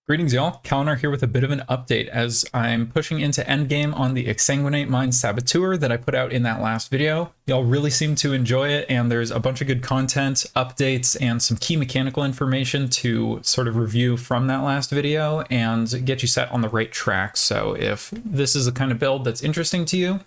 Greetings, y'all. Kalanar here with a bit of an update as I'm pushing into Endgame on the Exsanguinate Mind Saboteur that I put out in that last video. Y'all really seem to enjoy it, and there's a bunch of good content, updates, and some key mechanical information to sort of review from that last video and get you set on the right track. So if this is the kind of build that's interesting to you,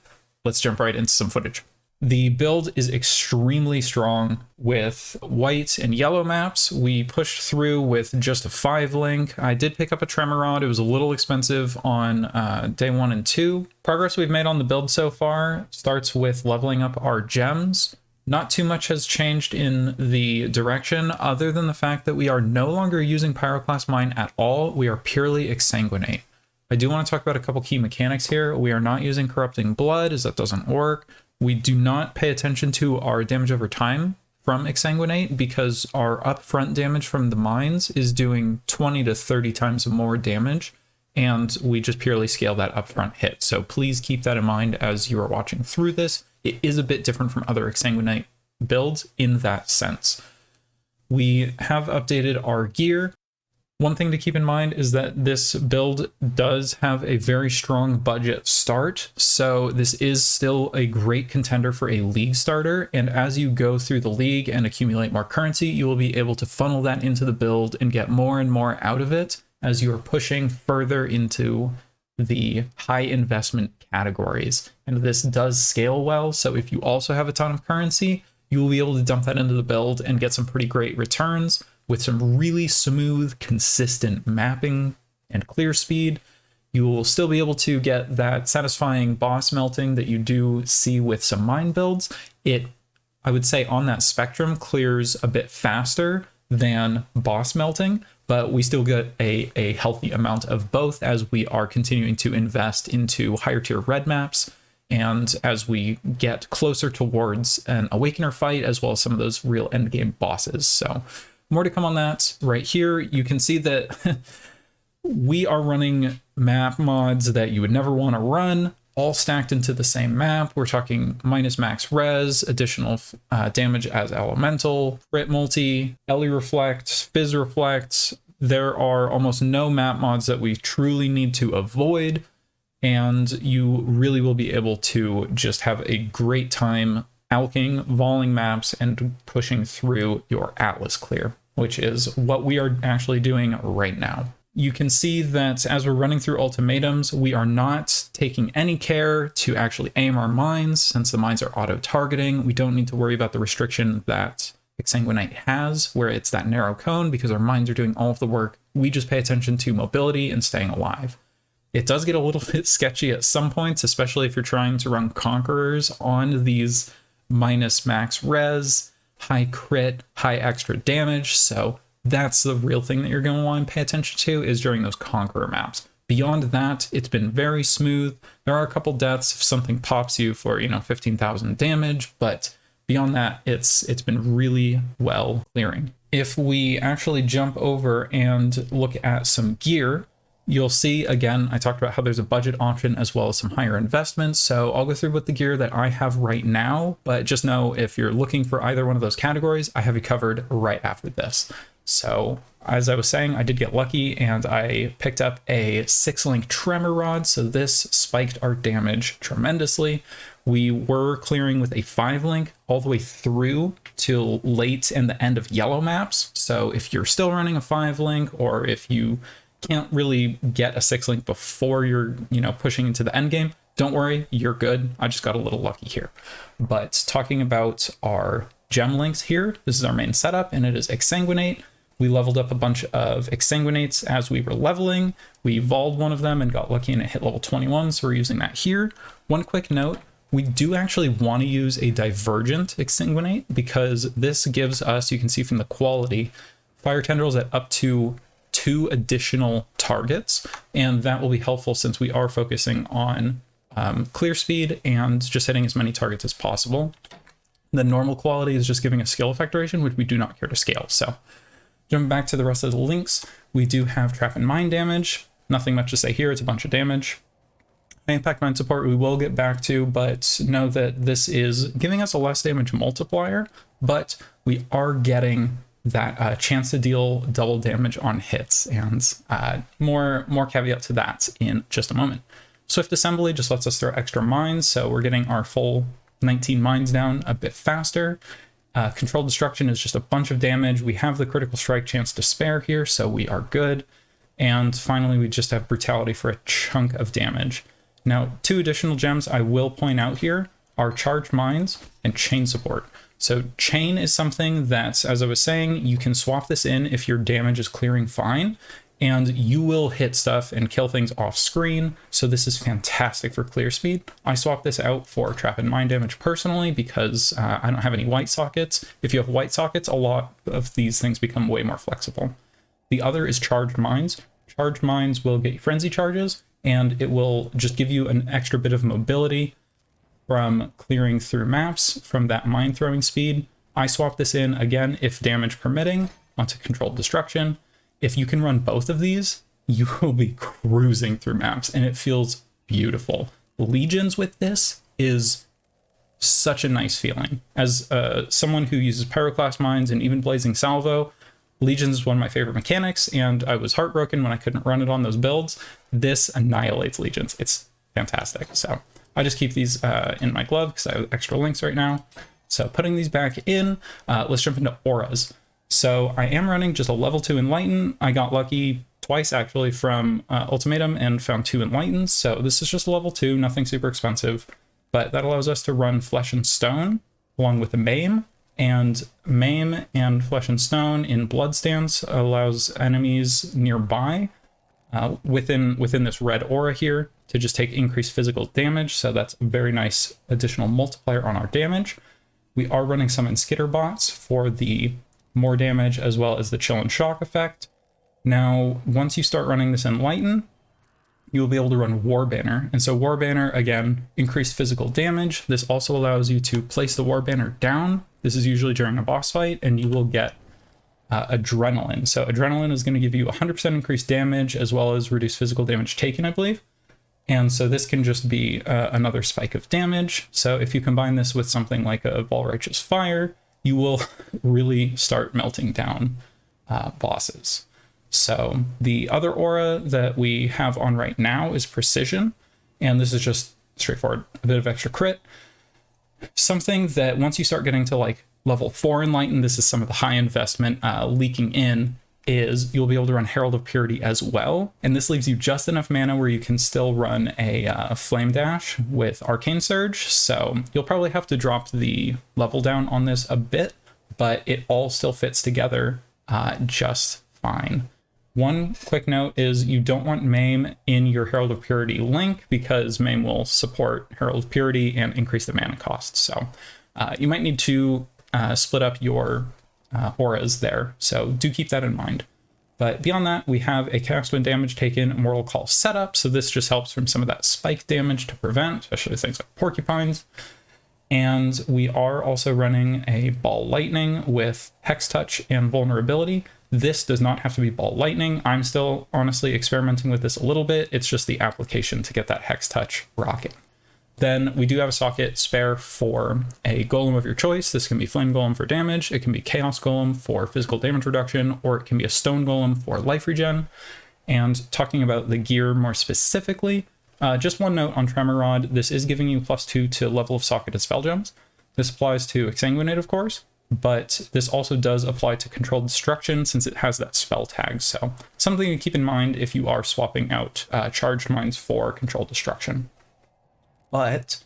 let's jump right into some footage. The build is extremely strong with white and yellow maps. We pushed through with just a 5-link. I did pick up a Tremor Rod. It was a little expensive on day 1 and 2. Progress we've made on the build so far starts with leveling up our gems. Not too much has changed in the direction other than the fact that we are no longer using Pyroclast Mine at all. We are purely Exsanguinate. I do want to talk about a couple key mechanics here. We are not using Corrupting Blood, as that doesn't work. We do not pay attention to our damage over time from Exsanguinate because our upfront damage from the mines is doing 20 to 30 times more damage, and we just purely scale that upfront hit. So please keep that in mind as you are watching through this. It is a bit different from other Exsanguinate builds in that sense. We have updated our gear. One thing to keep in mind is that this build does have a very strong budget start, so this is still a great contender for a league starter, and as you go through the league and accumulate more currency, you will be able to funnel that into the build and get more and more out of it as you are pushing further into the high investment categories. And this does scale well, so if you also have a ton of currency, you will be able to dump that into the build and get some pretty great returns with some really smooth, consistent mapping and clear speed. You will still be able to get that satisfying boss melting that you do see with some mine builds. It, I would say, on that spectrum, clears a bit faster than boss melting, but we still get a healthy amount of both as we are continuing to invest into higher tier red maps and as we get closer towards an Awakener fight, as well as some of those real endgame bosses. So more to come on that. Right here, you can see that we are running map mods that you would never want to run, all stacked into the same map. We're talking minus max res, additional damage as elemental, crit multi, Ellie reflect, fizz reflect. There are almost no map mods that we truly need to avoid, and you really will be able to just have a great time alking, voling maps, and pushing through your Atlas clear, which is what we are actually doing right now. You can see that as we're running through ultimatums, we are not taking any care to actually aim our mines, since the mines are auto-targeting. We don't need to worry about the restriction that Exsanguinate has, where it's that narrow cone, because our mines are doing all of the work. We just pay attention to mobility and staying alive. It does get a little bit sketchy at some points, especially if you're trying to run Conquerors on these minus max res, high crit, high extra damage. So that's the real thing that you're going to want to pay attention to, is during those Conqueror maps. Beyond that, it's been very smooth. There are a couple deaths if something pops you for, 15,000 damage, but beyond that, it's been really well clearing. If we actually jump over and look at some gear, you'll see, again, I talked about how there's a budget option as well as some higher investments. So I'll go through with the gear that I have right now, but just know if you're looking for either one of those categories, I have you covered right after this. So as I was saying, I did get lucky and I picked up a 6-link Tremor Rod. So this spiked our damage tremendously. We were clearing with a 5-link all the way through till late in the end of yellow maps. So if you're still running a 5-link, or if you can't really get a 6-link before you're pushing into the end game, don't worry, you're good. I just got a little lucky here. But talking about our gem links here, this is our main setup, and it is Exsanguinate. We leveled up a bunch of Exsanguinates as we were leveling. We Vaaled one of them and got lucky and it hit level 21, so we're using that here. One quick note, we do actually want to use a Divergent Exsanguinate, because this gives us, you can see from the quality, fire tendrils at up to 2 additional targets, and that will be helpful since we are focusing on clear speed and just hitting as many targets as possible. The normal quality is just giving a skill effect duration, which we do not care to scale. So jumping back to the rest of the links, we do have trap and mine damage. Nothing much to say here, it's a bunch of damage. High impact mine support we will get back to, but know that this is giving us a less damage multiplier, but we are getting that chance to deal double damage on hits, and more caveat to that in just a moment. Swift Assembly just lets us throw extra mines, so we're getting our full 19 mines down a bit faster. Controlled Destruction is just a bunch of damage. We have the critical strike chance to spare here, so we are good. And finally, we just have Brutality for a chunk of damage. Now, 2 additional gems I will point out here are Charged Mines and Chain Support. So Chain is something that, as I was saying, you can swap this in if your damage is clearing fine, and you will hit stuff and kill things off screen. So this is fantastic for clear speed. I swapped this out for trap and mine damage personally because I don't have any white sockets. If you have white sockets, a lot of these things become way more flexible. The other is Charged Mines. Charged Mines will get you frenzy charges, and it will just give you an extra bit of mobility from clearing through maps from that mine throwing speed. I swapped this in again, if damage permitting, onto Controlled Destruction. If you can run both of these, you will be cruising through maps, and it feels beautiful. Legions with this is such a nice feeling. As someone who uses Pyroclast Mines and even Blazing Salvo, Legions is one of my favorite mechanics, and I was heartbroken when I couldn't run it on those builds. This annihilates Legions. It's fantastic. So I just keep these in my glove because I have extra links right now. So putting these back in, let's jump into auras. So I am running just a level 2 Enlighten. I got lucky twice actually from Ultimatum and found 2 Enlightens. So this is just a level 2, nothing super expensive, but that allows us to run Flesh and Stone along with the Maim. And Maim and Flesh and Stone in Blood Stance allows enemies nearby within this red aura here to just take increased physical damage. So that's a very nice additional multiplier on our damage. We are running some Skitter bots for the more damage as well as the chill and shock effect. Now, once you start running this Enlighten, you will be able to run War Banner. And so War Banner, again, increased physical damage. This also allows you to place the War Banner down. This is usually during a boss fight, and you will get Adrenaline. So Adrenaline is going to give you 100% increased damage as well as reduced physical damage taken, I believe. And so this can just be another spike of damage. So if you combine this with something like a Vaal Righteous Fire, you will really start melting down bosses. So the other aura that we have on right now is Precision, and this is just straightforward, a bit of extra crit. Something that once you start getting to like level 4 Enlighten, this is some of the high investment leaking in, is you'll be able to run Herald of Purity as well. And this leaves you just enough mana where you can still run a Flame Dash with Arcane Surge. So you'll probably have to drop the level down on this a bit, but it all still fits together just fine. One quick note is you don't want Maim in your Herald of Purity link because Maim will support Herald of Purity and increase the mana cost. So you might need to split up your auras there. So do keep that in mind. But beyond that, we have a cast when damage taken Immortal Call setup. So this just helps from some of that spike damage to prevent, especially things like porcupines. And we are also running a Ball Lightning with Hex Touch and Vulnerability. This does not have to be Ball Lightning. I'm still honestly experimenting with this a little bit. It's just the application to get that Hex Touch rocking. Then we do have a socket spare for a golem of your choice. This can be Flame Golem for damage, it can be Chaos Golem for physical damage reduction, or it can be a Stone Golem for life regen. And talking about the gear more specifically, just one note on Tremor Rod, this is giving you +2 to level of socket and spell gems. This applies to Exsanguinate, of course, but this also does apply to Controlled Destruction since it has that spell tag. So something to keep in mind if you are swapping out Charged Mines for Controlled Destruction. But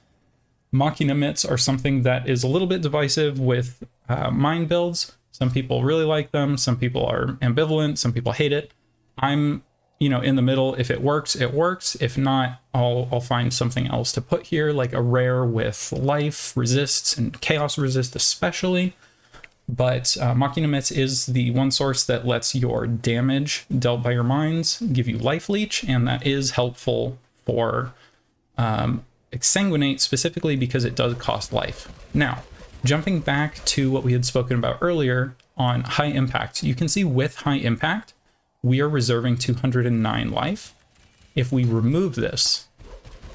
Machina Mitts are something that is a little bit divisive with mine builds. Some people really like them, some people are ambivalent, some people hate it. I'm, in the middle. If it works, it works. If not, I'll find something else to put here, like a rare with life resists and chaos resist especially. But Machina Mitts is the one source that lets your damage dealt by your mines give you life leech, and that is helpful for Exsanguinate specifically because it does cost life. Now, jumping back to what we had spoken about earlier on high impact, you can see with high impact, we are reserving 209 life. If we remove this,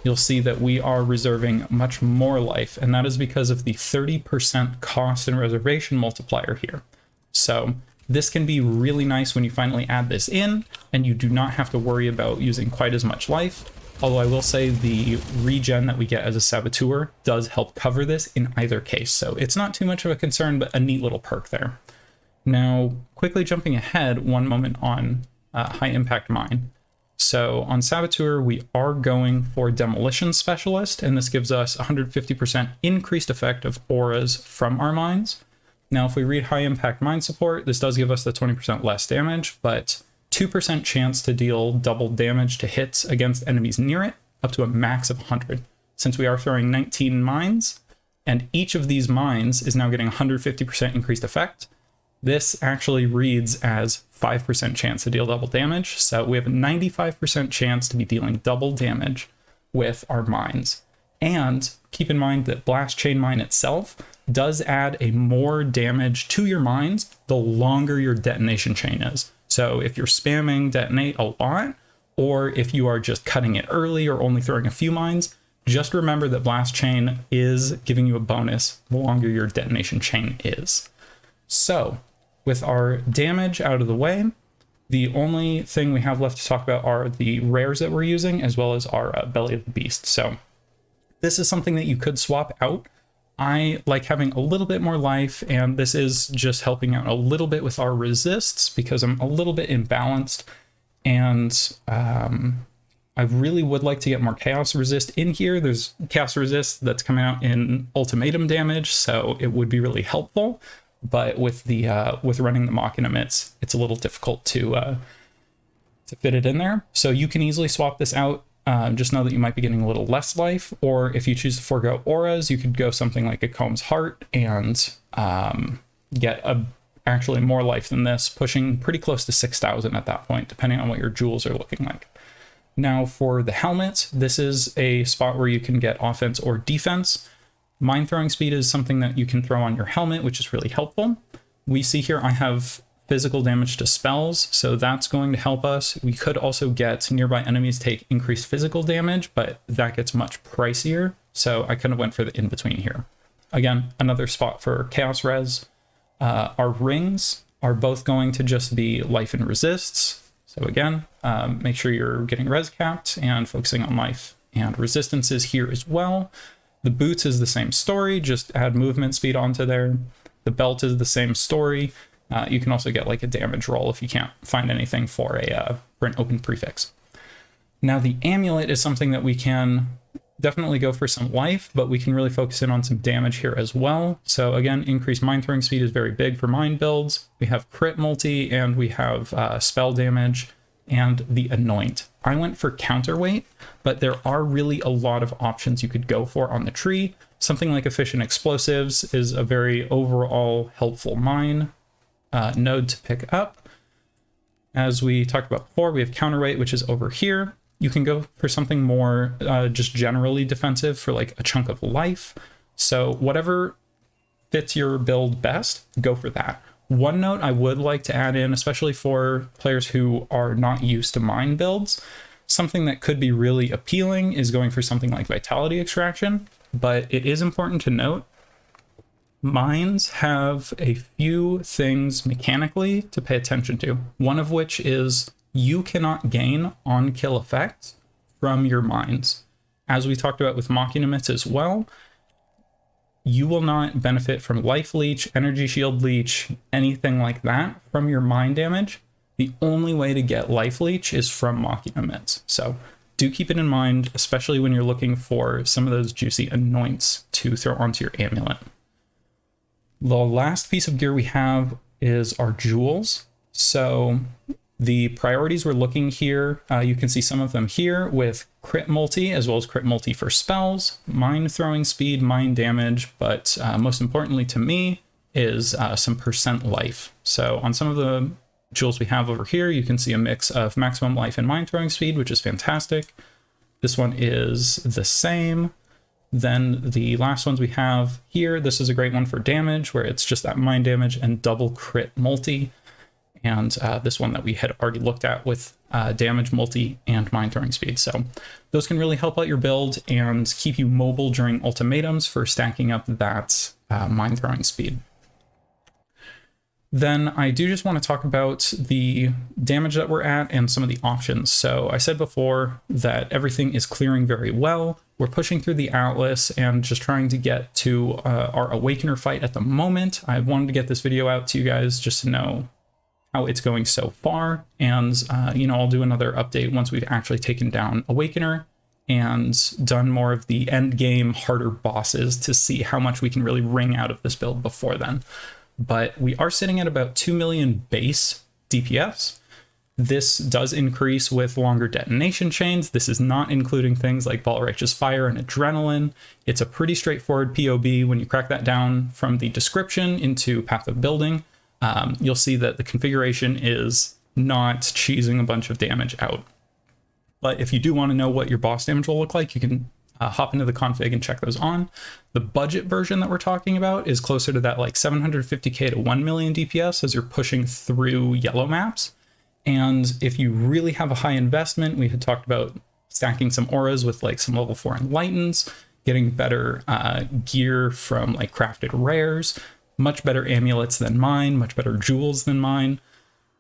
you'll see that we are reserving much more life, and that is because of the 30% cost and reservation multiplier here. So This can be really nice when you finally add this in and you do not have to worry about using quite as much life. Although I will say the regen that we get as a Saboteur does help cover this in either case. So it's not too much of a concern, but a neat little perk there. Now, quickly jumping ahead one moment on high impact mine. So on Saboteur, we are going for Demolition Specialist, and this gives us 150% increased effect of auras from our mines. Now, if we read high impact mine support, this does give us the 20% less damage, but 2% chance to deal double damage to hits against enemies near it, up to a max of 100. Since we are throwing 19 mines, and each of these mines is now getting 150% increased effect, this actually reads as 5% chance to deal double damage. So we have a 95% chance to be dealing double damage with our mines. And keep in mind that Blast Chain Mine itself does add a more damage to your mines the longer your detonation chain is. So if you're spamming detonate a lot, or if you are just cutting it early or only throwing a few mines, just remember that Blast Chain is giving you a bonus the longer your detonation chain is. So with our damage out of the way, the only thing we have left to talk about are the rares that we're using, as well as our Belly of the Beast. So this is something that you could swap out. I like having a little bit more life, and this is just helping out a little bit with our resists because I'm a little bit imbalanced, and I really would like to get more Chaos Resist in here. There's Chaos Resist that's coming out in Ultimatum damage, so it would be really helpful. But with the with running the Machinum, it's a little difficult to fit it in there. So you can easily swap this out. Just know that you might be getting a little less life, or if you choose to forego auras, you could go something like a Comb's Heart and get actually more life than this, pushing pretty close to 6,000 at that point, depending on what your jewels are looking like. Now for the helmet, this is a spot where you can get offense or defense. Mine throwing speed is something that you can throw on your helmet, which is really helpful. We see here I have physical damage to spells, so that's going to help us. We could also get nearby enemies take increased physical damage, but that gets much pricier, so I kind of went for the in-between here. Again, another spot for Chaos Res. Our rings are both going to just be life and resists, so again, make sure you're getting res capped and focusing on life and resistances here as well. The boots is the same story, just add movement speed onto there. The belt is the same story. You can also get like a damage roll if you can't find anything for an open prefix. Now the amulet is something that we can definitely go for some life, but we can really focus in on some damage here as well. So again, increased mine throwing speed is very big for mine builds. We have crit multi, and we have spell damage and the anoint. I went for counterweight, but there are really a lot of options you could go for on the tree. Something like efficient explosives is a very overall helpful mine node to pick up. As we talked about before, we have counterweight, which is over here. You can go for something more just generally defensive for like a chunk of life. So whatever fits your build best, go for that. One note I would like to add in, especially for players who are not used to mine builds, something that could be really appealing is going for something like Vitality Extraction, but it is important to note mines have a few things mechanically to pay attention to, one of which is you cannot gain on-kill effects from your mines. As we talked about with Machinum as well, you will not benefit from life leech, energy shield leech, anything like that from your mine damage. The only way to get life leech is from Machinum. So do keep it in mind, especially when you're looking for some of those juicy anoints to throw onto your amulet. The last piece of gear we have is our jewels. So the priorities we're looking here, you can see some of them here with crit multi, as well as crit multi for spells, mine throwing speed, mine damage, but most importantly to me is some percent life. So on some of the jewels we have over here, you can see a mix of maximum life and mine throwing speed, which is fantastic. This one is the same. Then the last ones we have here, this is a great one for damage, where it's just that mine damage and double crit multi. And this one that we had already looked at with damage multi and mine throwing speed. So those can really help out your build and keep you mobile during ultimatums for stacking up that mine throwing speed. Then I do just want to talk about the damage that we're at and some of the options. So I said before that everything is clearing very well. We're pushing through the Atlas and just trying to get to our Awakener fight at the moment. I wanted to get this video out to you guys just to know how it's going so far. And, you know, I'll do another update once we've actually taken down Awakener and done more of the end game harder bosses to see how much we can really wring out of this build before then. But we are sitting at about 2 million base DPS. This does increase with longer detonation chains. This is not including things like Vaal Righteous Fire and Adrenaline. It's a pretty straightforward POB. When you crack that down from the description into Path of Building, you'll see that the configuration is not cheesing a bunch of damage out. But if you do want to know what your boss damage will look like, you can hop into the config and check those on. The budget version that we're talking about is closer to that like 750k to 1 million DPS as you're pushing through yellow maps. And if you really have a high investment, we had talked about stacking some auras with like some level 4 enlightens, getting better gear from like crafted rares, much better amulets than mine, much better jewels than mine.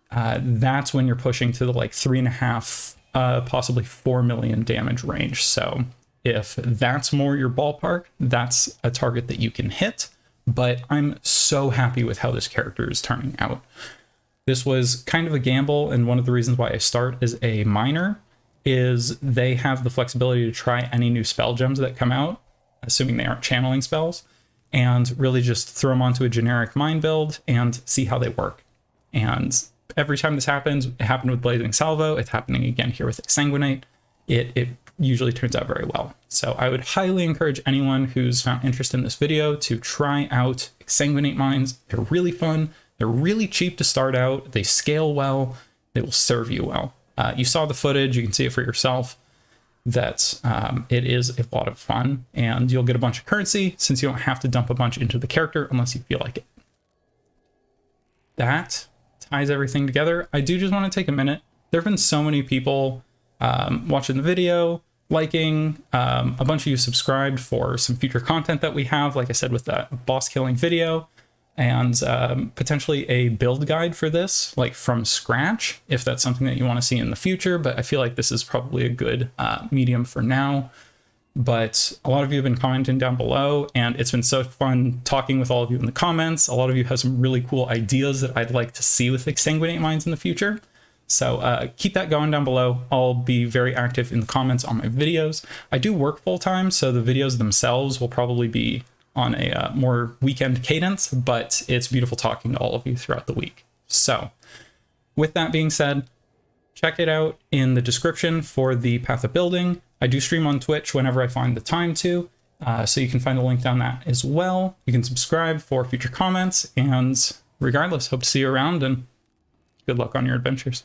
That's when you're pushing to the like 3.5, possibly 4 million damage range. So if that's more your ballpark, that's a target that you can hit. But I'm so happy with how this character is turning out. This was kind of a gamble, and one of the reasons why I start as a miner is they have the flexibility to try any new spell gems that come out, assuming they aren't channeling spells, and really just throw them onto a generic mine build and see how they work. And every time this happens, it happened with Blazing Salvo, it's happening again here with Exsanguinate, it usually turns out very well. So I would highly encourage anyone who's found interest in this video to try out Exsanguinate mines. They're really fun. They're really cheap to start out. They scale well. They will serve you well. You saw the footage. You can see it for yourself. That it is a lot of fun, and you'll get a bunch of currency since you don't have to dump a bunch into the character unless you feel like it. That ties everything together. I do just want to take a minute. There have been so many people watching the video, liking, a bunch of you subscribed for some future content that we have, like I said, with that boss killing video, and potentially a build guide for this, like from scratch, if that's something that you want to see in the future. But I feel like this is probably a good medium for now. But a lot of you have been commenting down below, and it's been so fun talking with all of you in the comments. A lot of you have some really cool ideas that I'd like to see with Exsanguinate mines in the future. So keep that going down below. I'll be very active in the comments on my videos. I do work full-time, so the videos themselves will probably be on a more weekend cadence, but it's beautiful talking to all of you throughout the week. So with that being said, check it out in the description for the Path of Building. I do stream on Twitch whenever I find the time to, so you can find the link down that as well. You can subscribe for future comments, and regardless, hope to see you around, and good luck on your adventures.